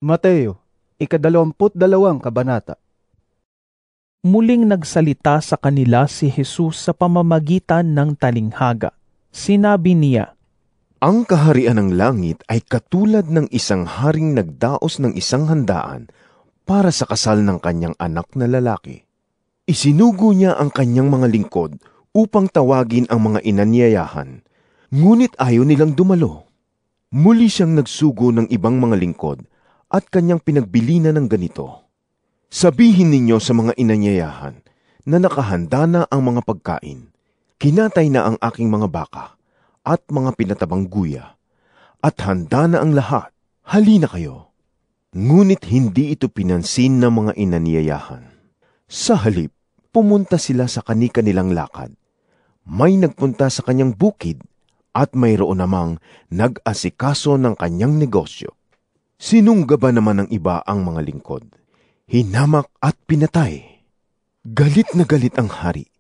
Mateo, 22 kabanata. Muling nagsalita sa kanila si Jesus sa pamamagitan ng talinghaga. Sinabi niya, Ang kaharian ng langit ay katulad ng isang haring nagdaos ng isang handaan para sa kasal ng kanyang anak na lalaki. Isinugo niya ang kanyang mga lingkod upang tawagin ang mga inanyayahan, ngunit ayaw nilang dumalo. Muli siyang nagsugo ng ibang mga lingkod at kanyang pinagbilinan ng ganito, Sabihin ninyo sa mga inanyayahan na nakahanda na ang mga pagkain, kinatay na ang aking mga baka at mga pinatabang guya, at handa na ang lahat, halina kayo. Ngunit hindi ito pinansin ng mga inanyayahan. Sa halip, pumunta sila sa kani-kanilang lakad. May nagpunta sa kanyang bukid at mayroon namang nag-asikaso ng kanyang negosyo. Sinunggaba naman ng iba ang mga lingkod. Hinamak at pinatay. Galit na galit ang hari,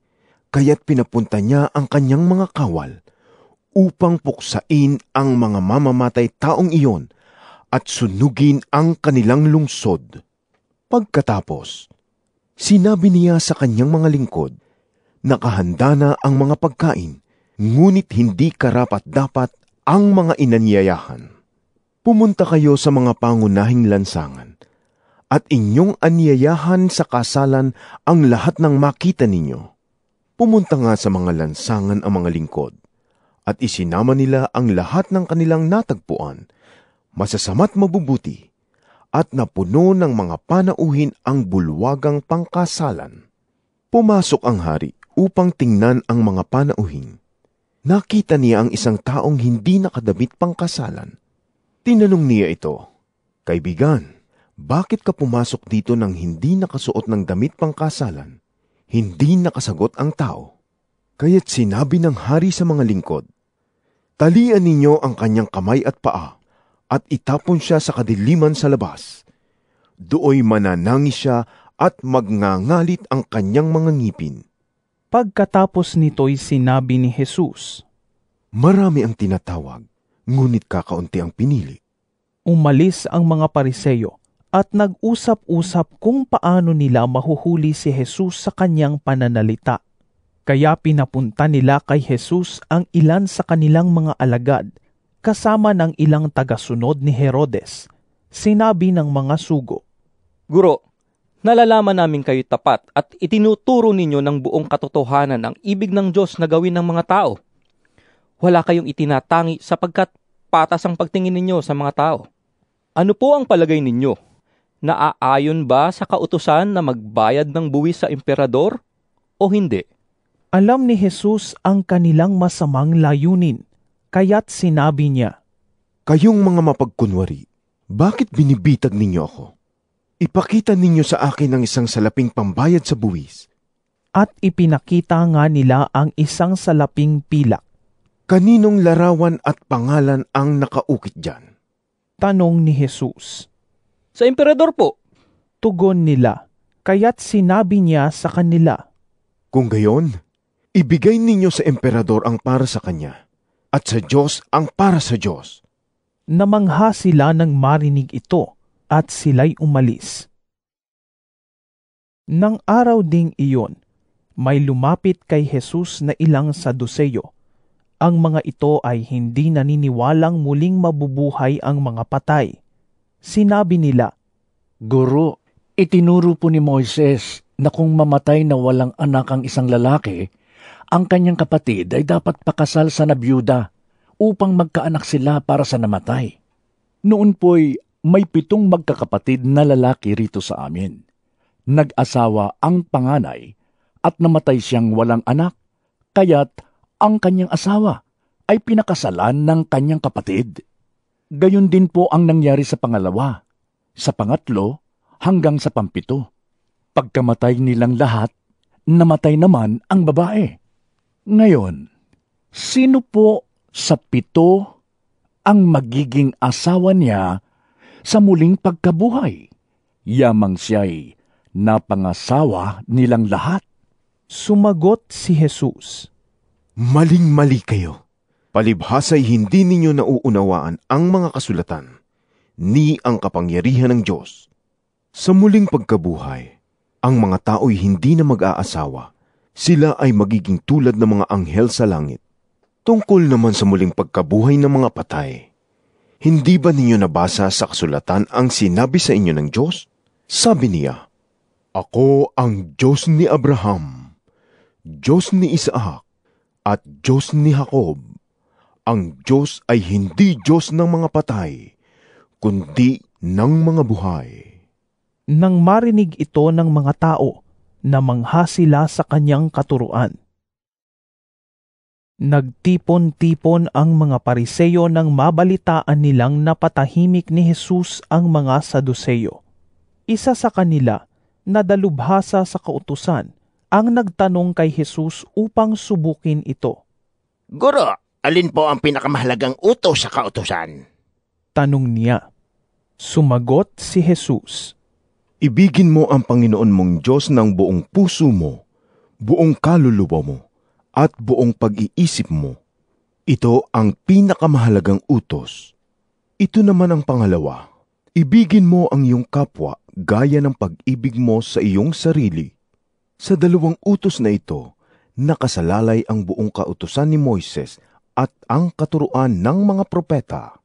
kaya't pinapunta niya ang kanyang mga kawal upang puksain ang mga mamamatay taong iyon at sunugin ang kanilang lungsod. Pagkatapos, sinabi niya sa kanyang mga lingkod, nakahanda na ang mga pagkain, ngunit hindi karapat-dapat ang mga inanyayahan. Pumunta kayo sa mga pangunahing lansangan, at inyong anyayahan sa kasalan ang lahat ng makita ninyo. Pumunta nga sa mga lansangan ang mga lingkod, at isinama nila ang lahat ng kanilang natagpuan, masasama't mabubuti, at napuno ng mga panauhin ang bulwagang pangkasalan. Pumasok ang hari upang tingnan ang mga panauhin. Nakita niya ang isang taong hindi nakadamit pangkasalan. Tinanong niya ito, Kaibigan, bakit ka pumasok dito nang hindi nakasuot ng damit pangkasalan? Hindi nakasagot ang tao. Kaya't sinabi ng hari sa mga lingkod, Talian ninyo ang kanyang kamay at paa, at itapon siya sa kadiliman sa labas. Dooy mananangis siya at magngangalit ang kanyang mga ngipin. Pagkatapos nito'y sinabi ni Jesus, Marami ang tinatawag, ngunit kakaunti ang pinili. Umalis ang mga Pariseyo at nag-usap-usap kung paano nila mahuhuli si Jesus sa kanyang pananalita. Kaya pinapunta nila kay Jesus ang ilan sa kanilang mga alagad, kasama ng ilang tagasunod ni Herodes. Sinabi ng mga sugo, Guro, nalalaman namin kayo tapat at itinuturo ninyo ng buong katotohanan ang ibig ng Diyos na gawin ng mga tao. Wala kayong itinatangi sapagkat patas ang pagtingin ninyo sa mga tao. Ano po ang palagay ninyo? Naaayon ba sa kautusan na magbayad ng buwis sa emperador o hindi? Alam ni Jesus ang kanilang masamang layunin, kaya't sinabi niya, Kayong mga mapagkunwari, bakit binibitag ninyo ako? Ipakita ninyo sa akin ang isang salaping pambayad sa buwis. At ipinakita nga nila ang isang salaping pilak. Kaninong larawan at pangalan ang nakaukit diyan? Tanong ni Jesus. Sa emperador po. Tugon nila, kaya't sinabi niya sa kanila, Kung gayon, ibigay ninyo sa emperador ang para sa kanya, at sa Diyos ang para sa Diyos. Namangha sila nang marinig ito, at sila'y umalis. Nang araw ding iyon, may lumapit kay Jesus na ilang Saduseyo. Ang mga ito ay hindi naniniwalang muling mabubuhay ang mga patay. Sinabi nila, Guro, itinuro po ni Moises na kung mamatay na walang anak ang isang lalaki, ang kanyang kapatid ay dapat pakasal sa nabiyuda upang magkaanak sila para sa namatay. Noon po'y may 7 magkakapatid na lalaki rito sa amin. Nag-asawa ang panganay at namatay siyang walang anak, kaya't ang kanyang asawa ay pinakasalan ng kanyang kapatid. Gayon din po ang nangyari sa pangalawa, sa pangatlo, hanggang sa pampito. Pagkamatay nilang lahat, namatay naman ang babae. Ngayon, sino po sa 7 ang magiging asawa niya sa muling pagkabuhay? Yamang siya'y napangasawa nilang lahat. Sumagot si Jesus, Maling-mali kayo. Palibhasa'y hindi ninyo nauunawaan ang mga kasulatan. ni ang kapangyarihan ng Diyos. Sa muling pagkabuhay, ang mga tao'y hindi na mag-aasawa. Sila ay magiging tulad ng mga anghel sa langit. Tungkol naman sa muling pagkabuhay ng mga patay, hindi ba ninyo nabasa sa kasulatan ang sinabi sa inyo ng Diyos? Sabi niya, "Ako ang Diyos ni Abraham, Diyos ni Isaac, at Diyos ni Jacob." Ang Diyos ay hindi Diyos ng mga patay, kundi ng mga buhay. Nang marinig ito ng mga tao, namangha sila sa kanyang katuruan. Nagtipon-tipon ang mga Pariseyo nang mabalitaan nilang napatahimik ni Jesus ang mga Saduseyo. Isa sa kanila, na dalubhasa sa kautusan, ang nagtanong kay Jesus upang subukin ito. Guro, alin po ang pinakamahalagang utos sa kautusan? Tanong niya. Sumagot si Jesus. Ibigin mo ang Panginoon mong Diyos ng buong puso mo, buong kaluluwa mo, at buong pag-iisip mo. Ito ang pinakamahalagang utos. Ito naman ang pangalawa. Ibigin mo ang iyong kapwa gaya ng pag-ibig mo sa iyong sarili. Sa dalawang utos na ito, nakasalalay ang buong kautusan ni Moises at ang katuruan ng mga propeta.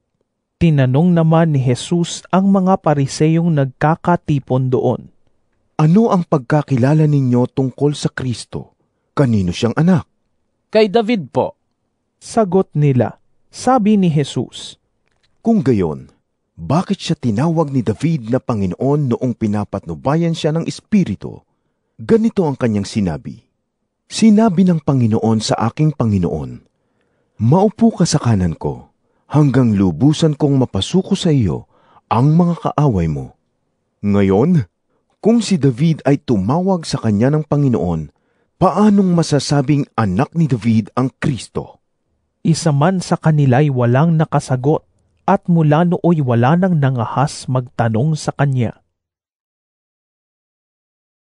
Tinanong naman ni Jesus ang mga Pariseyong nagkakatipon doon. Ano ang pagkakilala ninyo tungkol sa Kristo? Kanino siyang anak? Kay David po. Sagot nila. Sabi ni Jesus, Kung gayon, bakit siya tinawag ni David na Panginoon noong pinapatnubayan siya ng Espiritu? Ganito ang kanyang sinabi. Sinabi ng Panginoon sa aking Panginoon, "Maupo ka sa kanan ko, hanggang lubusan kong mapasuko sa iyo ang mga kaaway mo." Ngayon, kung si David ay tumawag sa kanya ng Panginoon, paanong masasabing anak ni David ang Kristo? isa man sa kanila'y walang nakasagot, at mula nooy wala nang nangahas magtanong sa kanya.